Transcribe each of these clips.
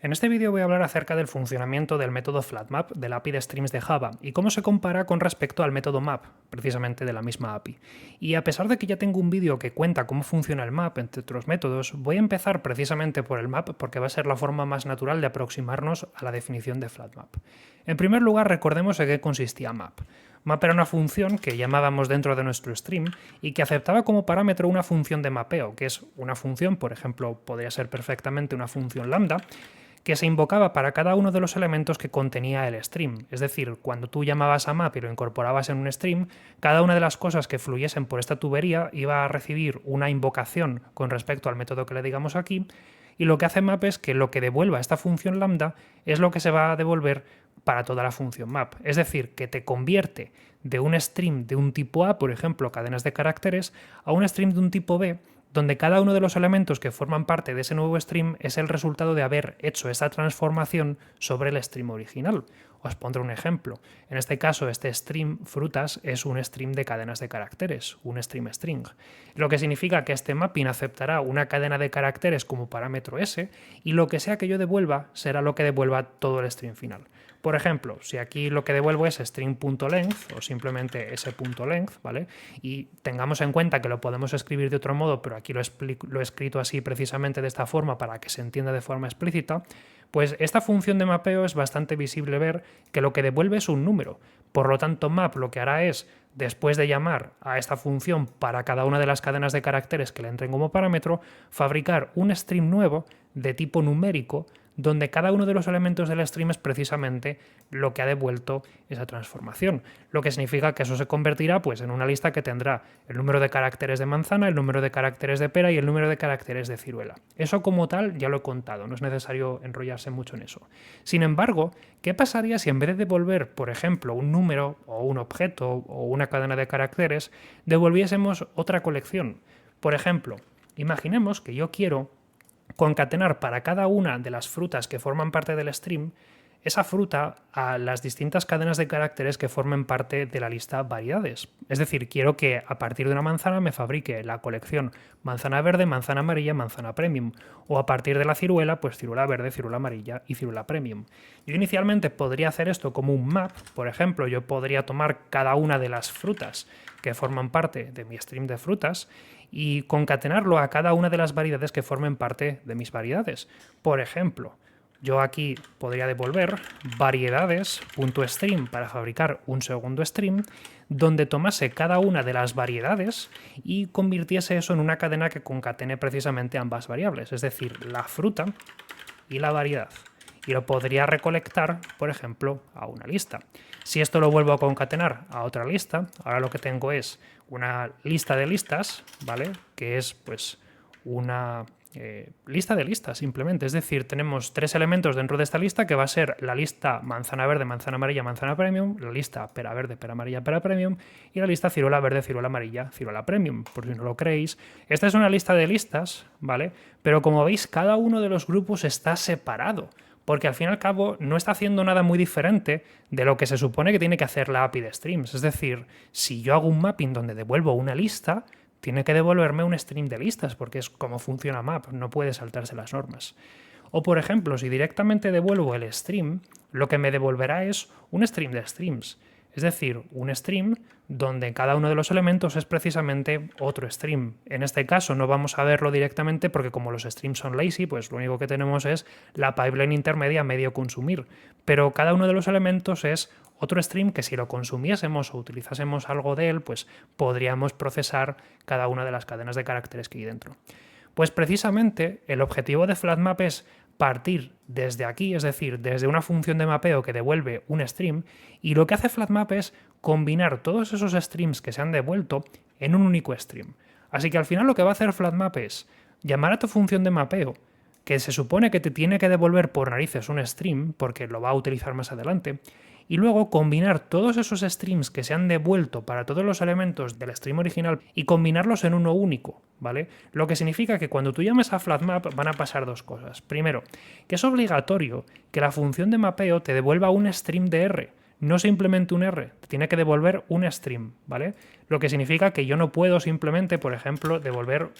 En este vídeo voy a hablar acerca del funcionamiento del método FlatMap del API de Streams de Java y cómo se compara con respecto al método map, precisamente de la misma API. Y a pesar de que ya tengo un vídeo que cuenta cómo funciona el map, entre otros métodos, voy a empezar precisamente por el map porque va a ser la forma más natural de aproximarnos a la definición de FlatMap. En primer lugar, recordemos en qué consistía map. Map era una función que llamábamos dentro de nuestro stream y que aceptaba como parámetro una función de mapeo, que es una función, por ejemplo, podría ser perfectamente una función lambda, que se invocaba para cada uno de los elementos que contenía el stream. Es decir, cuando tú llamabas a map y lo incorporabas en un stream, cada una de las cosas que fluyesen por esta tubería iba a recibir una invocación con respecto al método que le digamos aquí, y lo que hace map es que lo que devuelva esta función lambda es lo que se va a devolver para toda la función map. Es decir, que te convierte de un stream de un tipo A, por ejemplo, cadenas de caracteres, a un stream de un tipo B, donde cada uno de los elementos que forman parte de ese nuevo stream es el resultado de haber hecho esa transformación sobre el stream original. Os pondré un ejemplo. En este caso, este stream frutas es un stream de cadenas de caracteres, un stream string, lo que significa que este mapping aceptará una cadena de caracteres como parámetro S y lo que sea que yo devuelva será lo que devuelva todo el stream final. Por ejemplo, si aquí lo que devuelvo es string.length o simplemente s.length, ¿vale? Y tengamos en cuenta que lo podemos escribir de otro modo, pero aquí lo he escrito así precisamente de esta forma para que se entienda de forma explícita, pues esta función de mapeo es bastante visible ver que lo que devuelve es un número. Por lo tanto, map lo que hará es, después de llamar a esta función para cada una de las cadenas de caracteres que le entren como parámetro, fabricar un stream nuevo de tipo numérico donde cada uno de los elementos del stream es precisamente lo que ha devuelto esa transformación, lo que significa que eso se convertirá pues, en una lista que tendrá el número de caracteres de manzana, el número de caracteres de pera y el número de caracteres de ciruela. Eso como tal ya lo he contado, no es necesario enrollarse mucho en eso. Sin embargo, ¿qué pasaría si en vez de devolver, por ejemplo, un número o un objeto o una cadena de caracteres, devolviésemos otra colección? Por ejemplo, imaginemos que yo quiero concatenar para cada una de las frutas que forman parte del stream esa fruta a las distintas cadenas de caracteres que formen parte de la lista variedades. Es decir, quiero que a partir de una manzana me fabrique la colección manzana verde, manzana amarilla, manzana premium. O a partir de la ciruela, pues ciruela verde, ciruela amarilla y ciruela premium. Yo inicialmente podría hacer esto como un map. Por ejemplo, yo podría tomar cada una de las frutas que forman parte de mi stream de frutas y concatenarlo a cada una de las variedades que formen parte de mis variedades. Por ejemplo, yo aquí podría devolver variedades.stream para fabricar un segundo stream donde tomase cada una de las variedades y convirtiese eso en una cadena que concatene precisamente ambas variables, es decir, la fruta y la variedad. Y lo podría recolectar, por ejemplo, a una lista. Si esto lo vuelvo a concatenar a otra lista, ahora lo que tengo es una lista de listas, ¿vale? Que es pues una lista de listas simplemente, es decir, tenemos tres elementos dentro de esta lista que va a ser la lista manzana verde, manzana amarilla, manzana premium, la lista pera verde, pera amarilla, pera premium y la lista ciruela verde, ciruela amarilla, ciruela premium, por si no lo creéis. Esta es una lista de listas, ¿vale? Pero como veis, cada uno de los grupos está separado, porque al fin y al cabo no está haciendo nada muy diferente de lo que se supone que tiene que hacer la API de Streams. Es decir, si yo hago un mapping donde devuelvo una lista, tiene que devolverme un stream de listas, porque es como funciona map, no puede saltarse las normas. O por ejemplo, si directamente devuelvo el stream, lo que me devolverá es un stream de streams. Es decir, un stream donde cada uno de los elementos es precisamente otro stream. En este caso no vamos a verlo directamente porque como los streams son lazy, pues lo único que tenemos es la pipeline intermedia medio consumir. Pero cada uno de los elementos es otro stream que si lo consumiésemos o utilizásemos algo de él, pues podríamos procesar cada una de las cadenas de caracteres que hay dentro. Pues precisamente el objetivo de FlatMap es partir desde aquí, es decir, desde una función de mapeo que devuelve un stream, y lo que hace FlatMap es combinar todos esos streams que se han devuelto en un único stream. Así que al final lo que va a hacer FlatMap es llamar a tu función de mapeo, que se supone que te tiene que devolver por narices un stream, porque lo va a utilizar más adelante, y luego combinar todos esos streams que se han devuelto para todos los elementos del stream original y combinarlos en uno único, ¿vale? Lo que significa que cuando tú llames a FlatMap van a pasar dos cosas. Primero, que es obligatorio que la función de mapeo te devuelva un stream de R, no simplemente un R, te tiene que devolver un stream, ¿vale? Lo que significa que yo no puedo simplemente, por ejemplo, devolver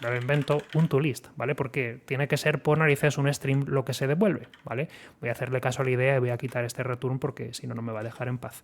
me lo invento, un toList, ¿vale? Porque tiene que ser por narices un stream lo que se devuelve, ¿vale? Voy a hacerle caso a la idea y voy a quitar este return porque si no, no me va a dejar en paz.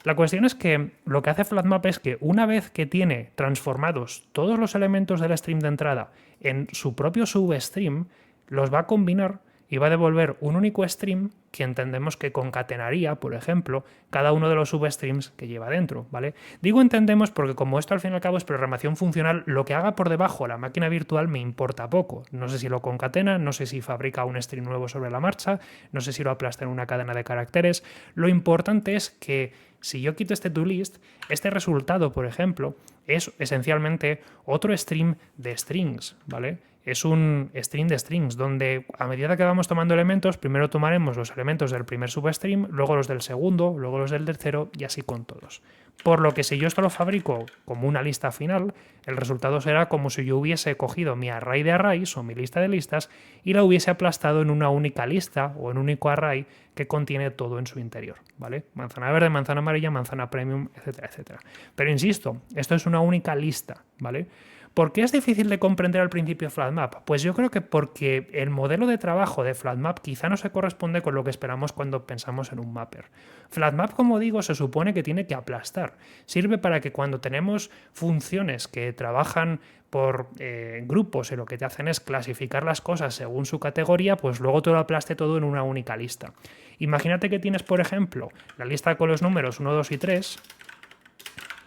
La cuestión es que lo que hace Flatmap es que una vez que tiene transformados todos los elementos del stream de entrada en su propio substream, los va a combinar y va a devolver un único stream que entendemos que concatenaría, por ejemplo, cada uno de los substreams que lleva dentro, ¿vale? Digo entendemos porque como esto al fin y al cabo es programación funcional, lo que haga por debajo la máquina virtual me importa poco. No sé si lo concatena, no sé si fabrica un stream nuevo sobre la marcha, no sé si lo aplasta en una cadena de caracteres. Lo importante es que si yo quito este toList, este resultado, por ejemplo, es esencialmente otro stream de strings, ¿vale? Es un string de strings, donde a medida que vamos tomando elementos, primero tomaremos los elementos del primer substream, luego los del segundo, luego los del tercero y así con todos. Por lo que si yo esto lo fabrico como una lista final, el resultado será como si yo hubiese cogido mi array de arrays o mi lista de listas y la hubiese aplastado en una única lista o en un único array que contiene todo en su interior, ¿vale? Manzana verde, manzana amarilla, manzana premium, etcétera, etcétera. Pero insisto, esto es una única lista, ¿vale? ¿Por qué es difícil de comprender al principio Flatmap? Pues yo creo que porque el modelo de trabajo de Flatmap quizá no se corresponde con lo que esperamos cuando pensamos en un mapper. Flatmap, como digo, se supone que tiene que aplastar. Sirve para que cuando tenemos funciones que trabajan por grupos y lo que te hacen es clasificar las cosas según su categoría, pues luego te lo aplaste todo en una única lista. Imagínate que tienes, por ejemplo, la lista con los números 1, 2 y 3,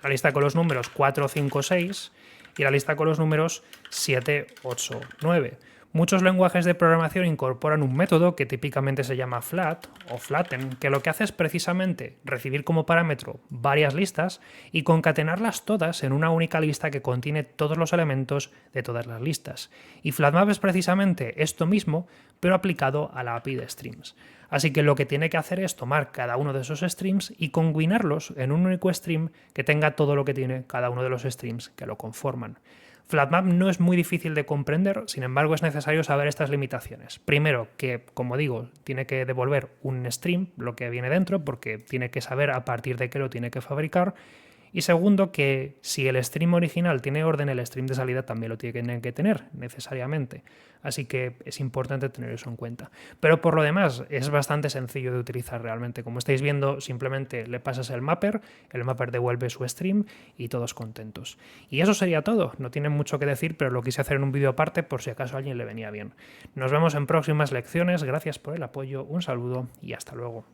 la lista con los números 4, 5, 6 y la lista con los números 7, 8, 9. Muchos lenguajes de programación incorporan un método que típicamente se llama flat o flatten, que lo que hace es precisamente recibir como parámetro varias listas y concatenarlas todas en una única lista que contiene todos los elementos de todas las listas. Y Flatmap es precisamente esto mismo, pero aplicado a la API de streams. Así que lo que tiene que hacer es tomar cada uno de esos streams y combinarlos en un único stream que tenga todo lo que tiene cada uno de los streams que lo conforman. Flatmap no es muy difícil de comprender, sin embargo es necesario saber estas limitaciones. Primero, que como digo, tiene que devolver un stream, lo que viene dentro, porque tiene que saber a partir de qué lo tiene que fabricar. Y segundo, que si el stream original tiene orden, el stream de salida también lo tiene que tener, necesariamente. Así que es importante tener eso en cuenta. Pero por lo demás, es bastante sencillo de utilizar realmente. Como estáis viendo, simplemente le pasas el mapper devuelve su stream y todos contentos. Y eso sería todo. No tiene mucho que decir, pero lo quise hacer en un vídeo aparte por si acaso a alguien le venía bien. Nos vemos en próximas lecciones. Gracias por el apoyo, un saludo y hasta luego.